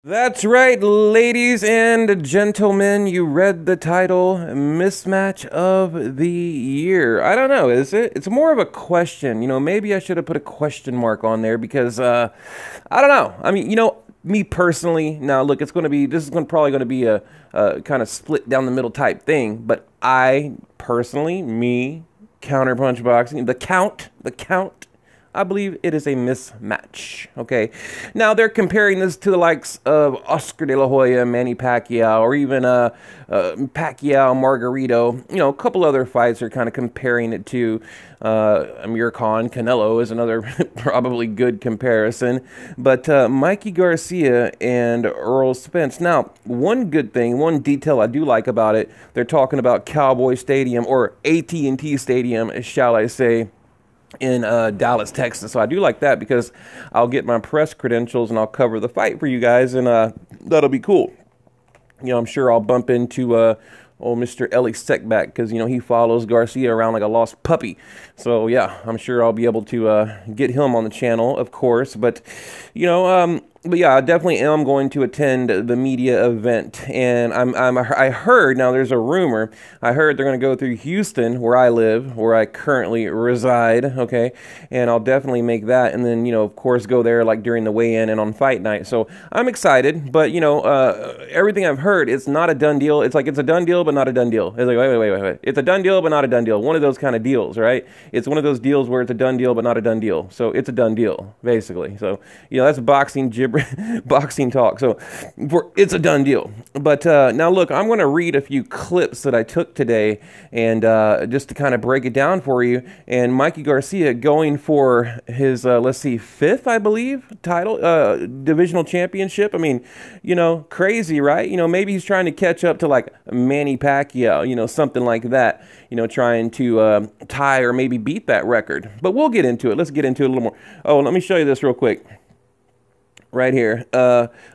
That's right, ladies and gentlemen. You read the title, Mismatch of the Year. I don't know, is it? It's more of a question. Maybe I should have put a question mark on there because, I don't know. I mean, me personally, now look, this is probably going to be a kind of split down the middle type thing, but I personally, Counterpunch Boxing, the count, I believe it is a mismatch. Okay, now they're comparing this to the likes of Oscar De La Hoya, Manny Pacquiao, or even Pacquiao, Margarito. A couple other fights are kind of comparing it to. Amir Khan, Canelo is another probably good comparison. But Mikey Garcia and ERROL Spence. Now, one good thing, one detail I do like about it, they're talking about Cowboy Stadium, or AT&T Stadium, shall I say, in Dallas, Texas. So I do like that because I'll get my press credentials and I'll cover the fight for you guys, and that'll be cool. I'm sure I'll bump into old Mr. Ellie Seckback because, he follows Garcia around like a lost puppy. So, yeah, I'm sure I'll be able to get him on the channel, of course. But, but yeah, I definitely am going to attend the media event. And I heard, now there's a rumor, I heard they're going to go through Houston, where I live, where I currently reside, okay? And I'll definitely make that. And then, of course, go there like during the weigh-in and on fight night. So I'm excited. But, everything I've heard, it's not a done deal. It's like it's a done deal, but not a done deal. It's like, wait. It's a done deal, but not a done deal. One of those kind of deals, right? It's one of those deals where it's a done deal, but not a done deal. So it's a done deal, basically. So, that's boxing boxing talk. So it's a done deal. But now look, I'm going to read a few clips that I took today, and just to kind of break it down for you. And Mikey Garcia going for his, let's see, fifth, I believe, title, divisional championship. I mean, crazy, right? Maybe he's trying to catch up to like Manny Pacquiao, something like that, trying to tie or maybe beat that record. But we'll get into it. Let's get into it a little more. Oh, let me show you this real quick. Right here.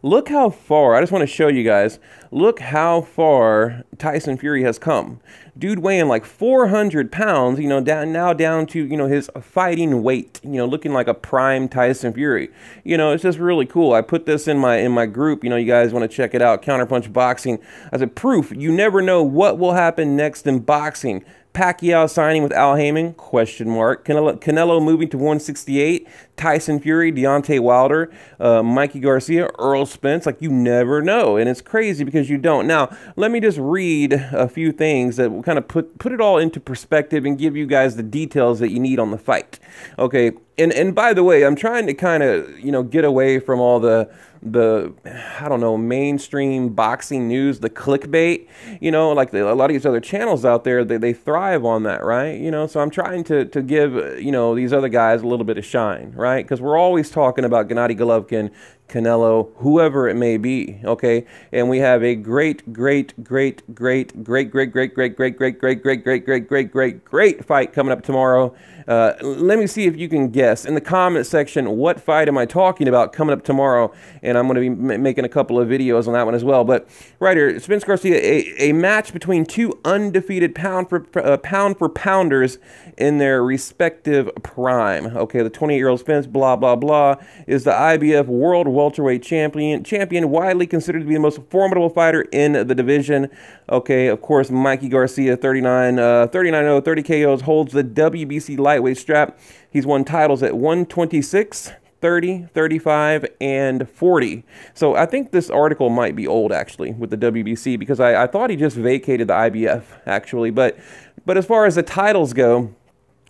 Look how far, I just want to show you guys, look how far Tyson Fury has come. Dude weighing like 400 pounds, down to, his fighting weight, looking like a prime Tyson Fury. It's just really cool. I put this in my group, you guys want to check it out, Counterpunch Boxing, as a proof. You never know what will happen next in boxing. Pacquiao signing with Al Heyman, question mark. Canelo moving to 168. Tyson Fury, Deontay Wilder, Mikey Garcia, ERROL Spence. Like, you never know. And it's crazy because you don't. Now, let me just read a few things that will kind of put it all into perspective and give you guys the details that you need on the fight. Okay. And by the way, I'm trying to kind of, get away from all the I don't know, mainstream boxing news, the clickbait, like a lot of these other channels out there, they thrive on that, right? So I'm trying to give, these other guys a little bit of shine, right? Because we're always talking about Gennady Golovkin, Canelo, whoever it may be, okay? And we have a great fight coming up tomorrow. Let me see if you can guess in the comment section what fight am I talking about coming up tomorrow, and I'm going to be making a couple of videos on that one as well. But right here, Spence Garcia, a match between two undefeated pound for pounders in their respective prime. Okay, the 28-year-old Spence, blah blah blah, is the IBF World Welterweight champion, widely considered to be the most formidable fighter in the division. Okay, of course, Mikey Garcia, 39-0, 30 KOs, holds the WBC lightweight strap. He's won titles at 126, 30, 35, and 40. So I think this article might be old, actually, with the WBC, because I thought he just vacated the IBF, actually. But as far as the titles go,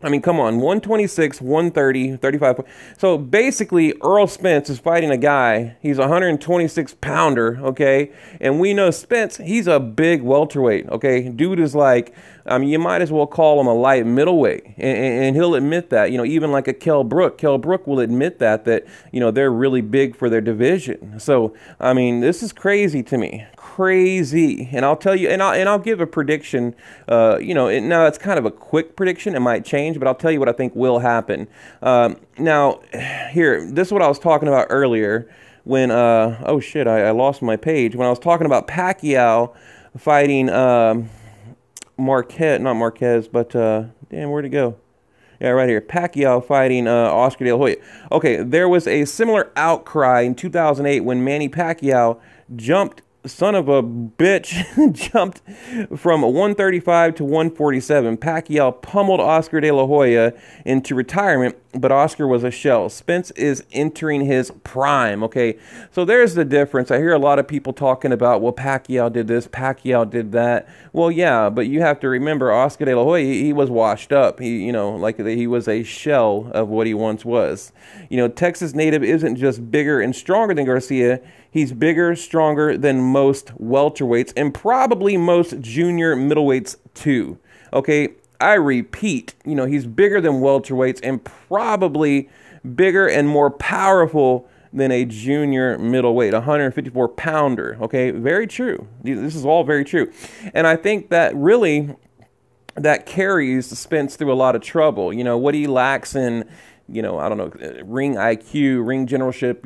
I mean, come on, 126, 130, 35. So basically, ERROL Spence is fighting a guy. He's a 126-pounder, okay? And we know Spence, he's a big welterweight, okay? Dude is like, I mean, you might as well call him a light middleweight. And he'll admit that, even like a Kell Brook. Kell Brook will admit that, they're really big for their division. So, I mean, this is crazy to me. Crazy. And I'll tell you, and I'll give a prediction, now it's kind of a quick prediction. It might change, but I'll tell you what I think will happen. Now, here, this is what I was talking about earlier when, oh shit, I lost my page. When I was talking about Pacquiao fighting Marquez, not Marquez, but, damn, where'd it go? Yeah, right here. Pacquiao fighting Oscar De La Hoya. Okay, there was a similar outcry in 2008 when Manny Pacquiao jumped, son of a bitch, jumped from 135 to 147. Pacquiao pummeled Oscar De La Hoya into retirement, but Oscar was a shell. Spence is entering his prime. Okay, so there's the difference. I hear a lot of people talking about, well, Pacquiao did this, Pacquiao did that. Well, yeah, but you have to remember Oscar De La Hoya, he was washed up. Like he was a shell of what he once was. Texas native isn't just bigger and stronger than Garcia. He's bigger, stronger than most welterweights and probably most junior middleweights too. Okay, I repeat, he's bigger than welterweights and probably bigger and more powerful than a junior middleweight, 154 pounder. Okay, very true. This is all very true. And I think that really that carries Spence through a lot of trouble. What he lacks in, I don't know, ring IQ, ring generalship,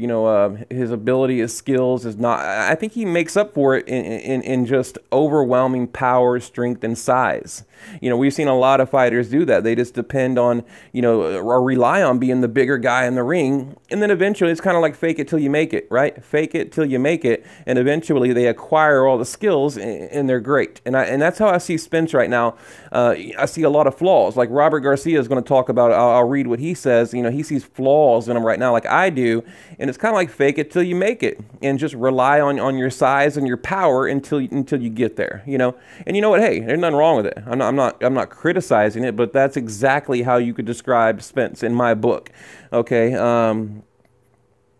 his ability, his skills is not, I think he makes up for it in just overwhelming power, strength, and size. We've seen a lot of fighters do that. They just depend on, or rely on being the bigger guy in the ring. And then eventually it's kind of like fake it till you make it, right? Fake it till you make it. And eventually they acquire all the skills and they're great. And that's how I see Spence right now. I see a lot of flaws. Like Robert Garcia is going to talk about, I'll read what he says. He sees flaws in him right now like I do. And it's kind of like fake it till you make it. And just rely on your size and your power until you get there, And you know what? Hey, there's nothing wrong with it. I'm not criticizing it, but that's exactly how you could describe Spence in my book. Okay.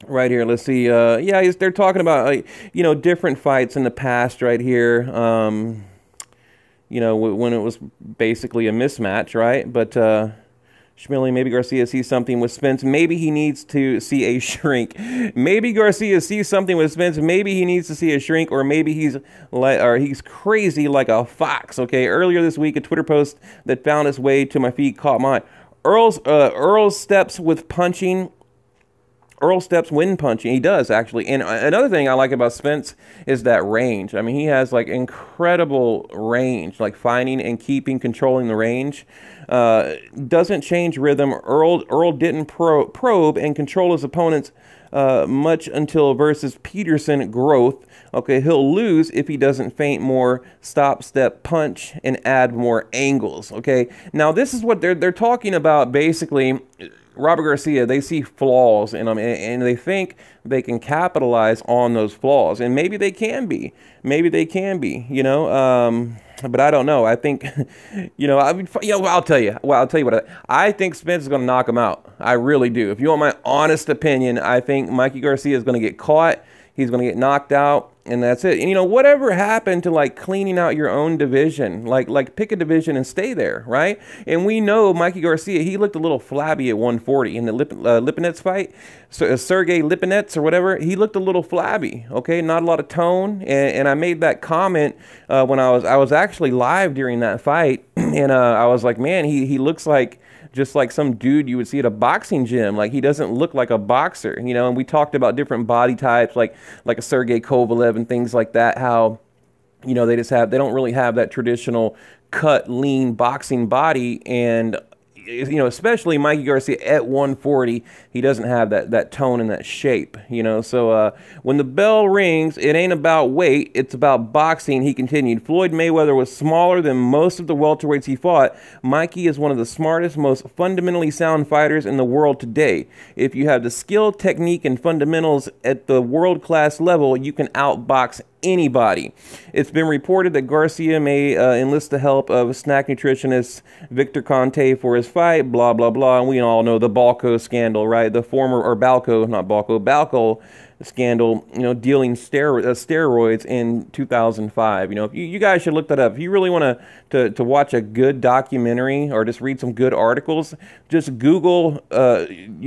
Right here, let's see. Yeah, they're talking about different fights in the past. Right here. When it was basically a mismatch, right? But Schmilling, maybe Garcia sees something with Spence. Maybe he needs to see a shrink. Maybe Garcia sees something with Spence. Maybe he needs to see a shrink, or maybe he's crazy like a fox. Okay. Earlier this week, a Twitter post that found its way to my feed caught my eye. Earl's steps with punching. Earl steps when punching. He does, actually. And another thing I like about Spence is that range. I mean, he has, like, incredible range, like finding and keeping, controlling the range. Doesn't change rhythm. Earl didn't probe and control his opponents much until versus Peterson growth. Okay, he'll lose if he doesn't feint more, stop, step, punch, and add more angles. Okay, now this is what they're talking about, basically. Robert Garcia, they see flaws in him, and they think they can capitalize on those flaws, and maybe they can be. Maybe they can be, but I don't know. I think, I'll tell you. Well, I'll tell you what. I think Spence is going to knock him out. I really do. If you want my honest opinion, I think Mikey Garcia is going to get caught. He's going to get knocked out, and that's it. And, whatever happened to, like, cleaning out your own division? Like pick a division and stay there, right? And we know Mikey Garcia, he looked a little flabby at 140 in the Lipinets fight. So, Sergey Lipinets or whatever, he looked a little flabby, okay? Not a lot of tone, and I made that comment when I was actually live during that fight, and I was like, man, he looks like just like some dude you would see at a boxing gym. Like, he doesn't look like a boxer, and we talked about different body types, like a Sergey Kovalev and things like that, how, they don't really have that traditional cut, lean boxing body. And, especially Mikey Garcia at 140, he doesn't have that tone and that shape, So when the bell rings, it ain't about weight, it's about boxing, he continued. Floyd Mayweather was smaller than most of the welterweights he fought. Mikey is one of the smartest, most fundamentally sound fighters in the world today. If you have the skill, technique, and fundamentals at the world-class level, you can outbox anybody. It's been reported that Garcia may enlist the help of snack nutritionist Victor Conte for his fight, blah, blah, blah. And we all know the Balco scandal, right? The former, or Balco, not Balco, Balco scandal, dealing steroids in 2005. You guys should look that up. If you really want to watch a good documentary or just read some good articles, just Google, Balco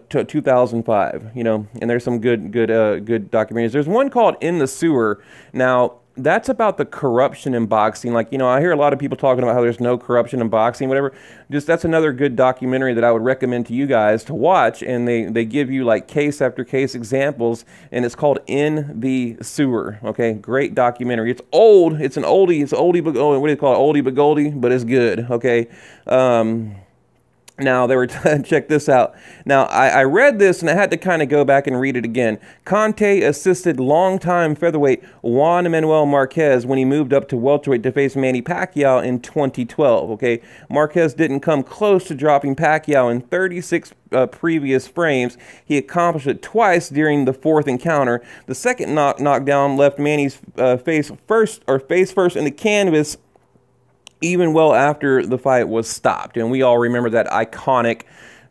2005, and there's some good documentaries. There's one called In the Sewer. Now, that's about the corruption in boxing. Like, you know, I hear a lot of people talking about how there's no corruption in boxing, whatever. Just that's another good documentary that I would recommend to you guys to watch. And they give you like case after case examples, and it's called In the Sewer. Okay, great documentary. It's old. It's an oldie. It's oldie but what do you call it? Oldie but goldie, but it's good. Okay. Now, they were check this out. Now, I read this and I had to kind of go back and read it again. Conte assisted longtime featherweight Juan Manuel Marquez when he moved up to welterweight to face Manny Pacquiao in 2012. Okay, Marquez didn't come close to dropping Pacquiao in 36 previous frames. He accomplished it twice during the fourth encounter. The second knockdown left Manny's face first in the canvas even well after the fight was stopped. And we all remember that iconic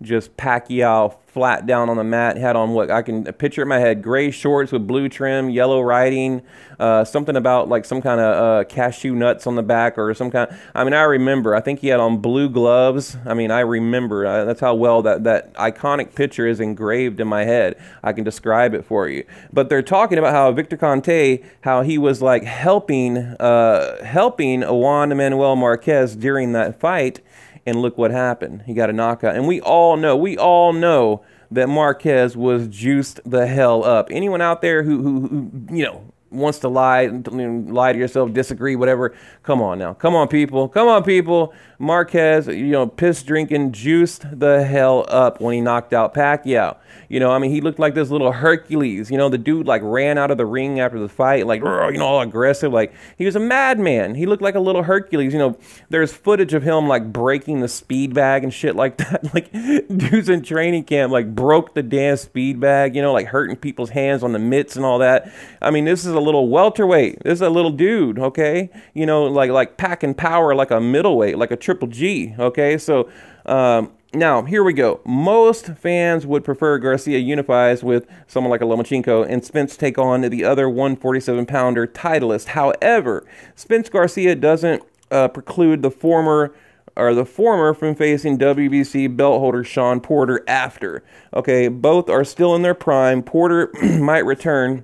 just Pacquiao flat down on the mat, had on what I can picture in my head, gray shorts with blue trim, yellow writing, something about like some kind of cashew nuts on the back or some kind. I mean, I remember, I think he had on blue gloves. I mean, I remember, that's how well that iconic picture is engraved in my head. I can describe it for you. But they're talking about how Victor Conte, how he was like helping Juan Manuel Marquez during that fight. And look what happened. He got a knockout. And we all know that Marquez was juiced the hell up. Anyone out there who you know, wants to lie to yourself, disagree, whatever, come on now. Come on, people. Come on, people. Marquez, you know, piss drinking, juiced the hell up when he knocked out Pacquiao. You know, I mean, he looked like this little Hercules. You know, the dude like ran out of the ring after the fight, like, you know, all aggressive. Like, he was a madman. He looked like a little Hercules. You know, there's footage of him like breaking the speed bag and shit like that. Like, dudes in training camp like broke the damn speed bag, you know, like hurting people's hands on the mitts and all that. I mean, this is a little welterweight. This is a little dude, okay? You know, like packing power like a middleweight, like a Triple G, okay? So, now, here we go. Most fans would prefer Garcia unifies with someone like a Lomachenko and Spence take on the other 147-pounder titleist. However, Spence Garcia doesn't preclude the former from facing WBC belt holder Sean Porter after. Okay, both are still in their prime. Porter might return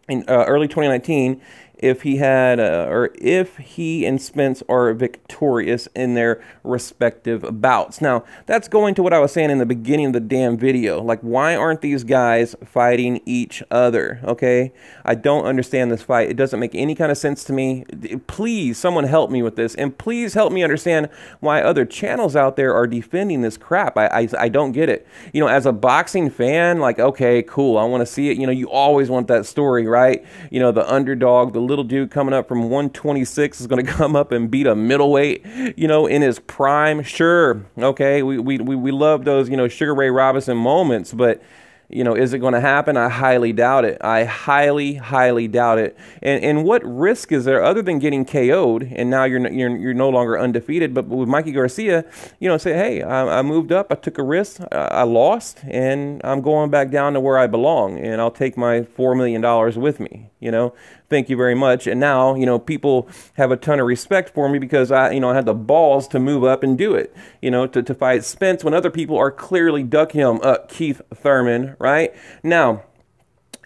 in early 2019 if he had or if he and Spence are victorious in their respective bouts. Now, that's going to what I was saying in the beginning of the damn video. Like, why aren't these guys fighting each other? Okay, I don't understand this fight. It doesn't make any kind of sense to me. Please, someone help me with this, and please help me understand why other channels out there are defending this crap. I don't get it. You know, as a boxing fan, like, okay, cool, I want to see it. You know, you always want that story, right? You know, the underdog, the little dude coming up from 126 is going to come up and beat a middleweight, you know, in his prime. Sure, okay, we love those, you know, Sugar Ray Robinson moments, but you know, is it going to happen? I highly doubt it. I highly doubt it. And what risk is there other than getting KO'd and now you're no longer undefeated? But with Mikey Garcia, you know, say, hey, I moved up, I took a risk, I lost, and I'm going back down to where I belong, and I'll take my $4 million with me. You know, thank you very much. And now, you know, people have a ton of respect for me because I had the balls to move up and do it, you know, to fight Spence when other people are clearly ducking him. Keith Thurman, right? Now,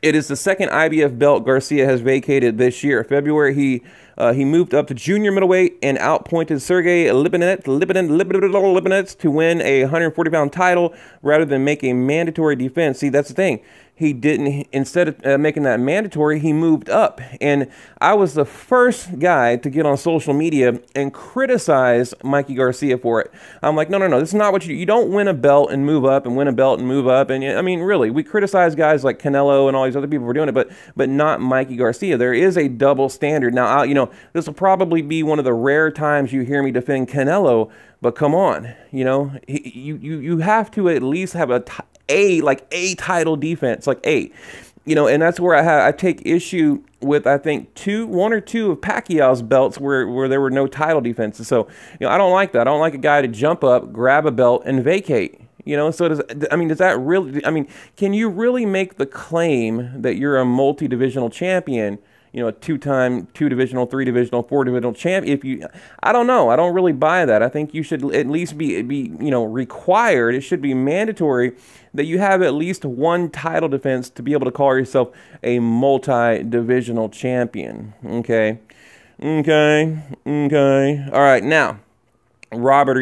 it is the second IBF belt Garcia has vacated this year. February, he moved up to junior middleweight and outpointed Sergey Lipinets to win a 140-pound title rather than make a mandatory defense. See, that's the thing. He didn't, instead of making that mandatory, he moved up. And I was the first guy to get on social media and criticize Mikey Garcia for it. I'm like, no, this is not what you don't win a belt and move up and win a belt and move up. And I mean, really, we criticize guys like Canelo and all these other people for doing it, but not Mikey Garcia. There is a double standard. Now, you know, this will probably be one of the rare times you hear me defend Canelo, but come on, you know, you have to at least have a title defense, like a, you know, and that's where I take issue with, I think, one or two of Pacquiao's belts where there were no title defenses. So, you know, I don't like that. I don't like a guy to jump up, grab a belt, and vacate. You know, so does that really, can you really make the claim that you're a multi-divisional champion you know, a two-time, two-divisional, three-divisional, four-divisional champ. If you, I don't know. I don't really buy that. I think you should at least be you know, required. It should be mandatory that you have at least one title defense to be able to call yourself a multi-divisional champion. Okay. Okay. Okay. All right. Now, Robert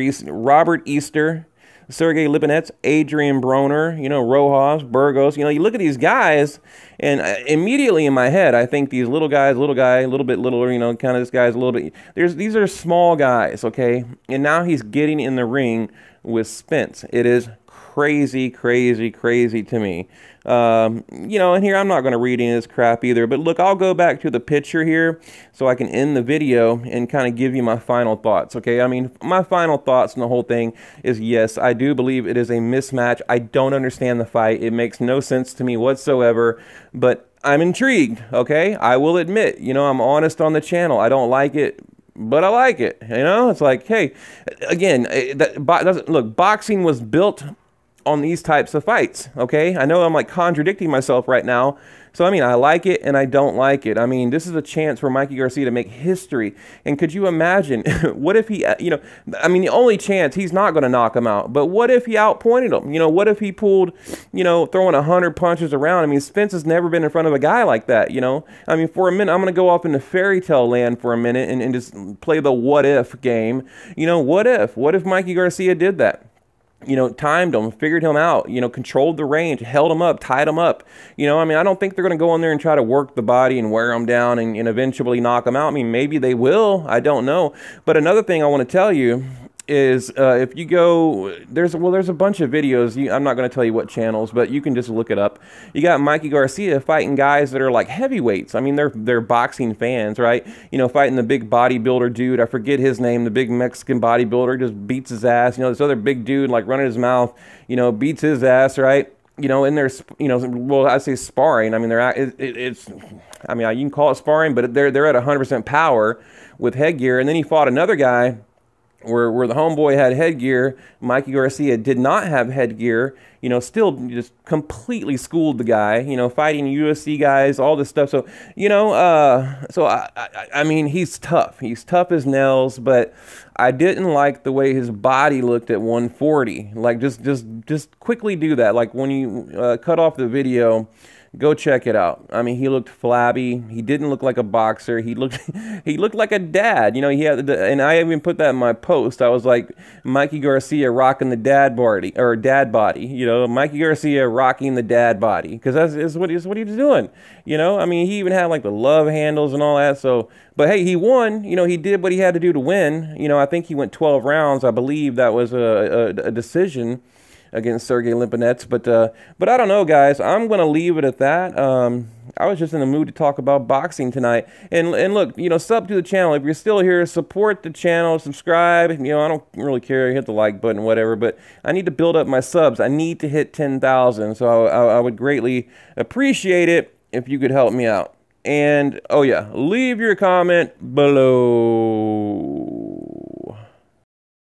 Easter, Sergey Lipinets, Adrian Broner, you know, Rojas, Burgos. You know, you look at these guys, and immediately in my head, I think these little guys, little guy, a little bit littler, you know, kind of this guy's a little bit. These are small guys, okay? And now he's getting in the ring with Spence. It is crazy, crazy, crazy to me. You know, and here I'm not going to read any of this crap either. But look, I'll go back to the picture here so I can end the video and kind of give you my final thoughts, okay? I mean, my final thoughts on the whole thing is, yes, I do believe it is a mismatch. I don't understand the fight. It makes no sense to me whatsoever, but I'm intrigued, okay? I will admit, you know, I'm honest on the channel. I don't like it, but I like it, you know? It's like, hey, again, look, boxing was built on these types of fights, okay? I know I'm like contradicting myself right now. So, I mean, I like it and I don't like it. I mean, this is a chance for Mikey Garcia to make history. And could you imagine, what if he, you know, I mean, the only chance, he's not going to knock him out. But what if he outpointed him? You know, what if he pulled, you know, throwing 100 punches around? I mean, Spence has never been in front of a guy like that, you know? I mean, for a minute, I'm going to go off into fairy tale land for a minute and just play the what if game. You know, what if? What if Mikey Garcia did that? You know, timed him, figured him out, you know, controlled the range, held him up, tied him up. You know, I mean, I don't think they're going to go in there and try to work the body and wear him down and eventually knock him out. I mean, maybe they will. I don't know. But another thing I want to tell you is if you go, there's a bunch of videos. I'm not going to tell you what channels, but you can just look it up. You got Mikey Garcia fighting guys that are like heavyweights. I mean, they're boxing fans, right? You know, fighting the big bodybuilder dude. I forget his name. The big Mexican bodybuilder just beats his ass. You know, this other big dude like running his mouth, you know, beats his ass, right? You know, and there's, you know, well, I say sparring. I mean, it's, I mean, you can call it sparring, but they're at 100% power with headgear. And then he fought another guy where the homeboy had headgear. Mikey Garcia did not have headgear, you know, still just completely schooled the guy, you know, fighting UFC guys, all this stuff. So, you know, I mean, he's tough. He's tough as nails, but I didn't like the way his body looked at 140. Like, just quickly do that. Like, when you cut off the video, go check it out. I mean, he looked flabby. He didn't look like a boxer. He looked like a dad. You know, he had and I even put that in my post. I was like, Mikey Garcia rocking the dad body. You know, Mikey Garcia rocking the dad body, because that's what he's doing. You know, I mean, he even had like the love handles and all that. So, but hey, he won. You know, he did what he had to do to win. You know, I think he went 12 rounds. I believe that was a decision against Sergey Lipinets, but I don't know, guys. I'm gonna leave it at that. I was just in the mood to talk about boxing tonight, and look, you know, sub to the channel if you're still here. Support the channel, subscribe. You know, I don't really care. Hit the like button, whatever. But I need to build up my subs. I need to hit 10,000, so I would greatly appreciate it if you could help me out. And oh yeah, leave your comment below.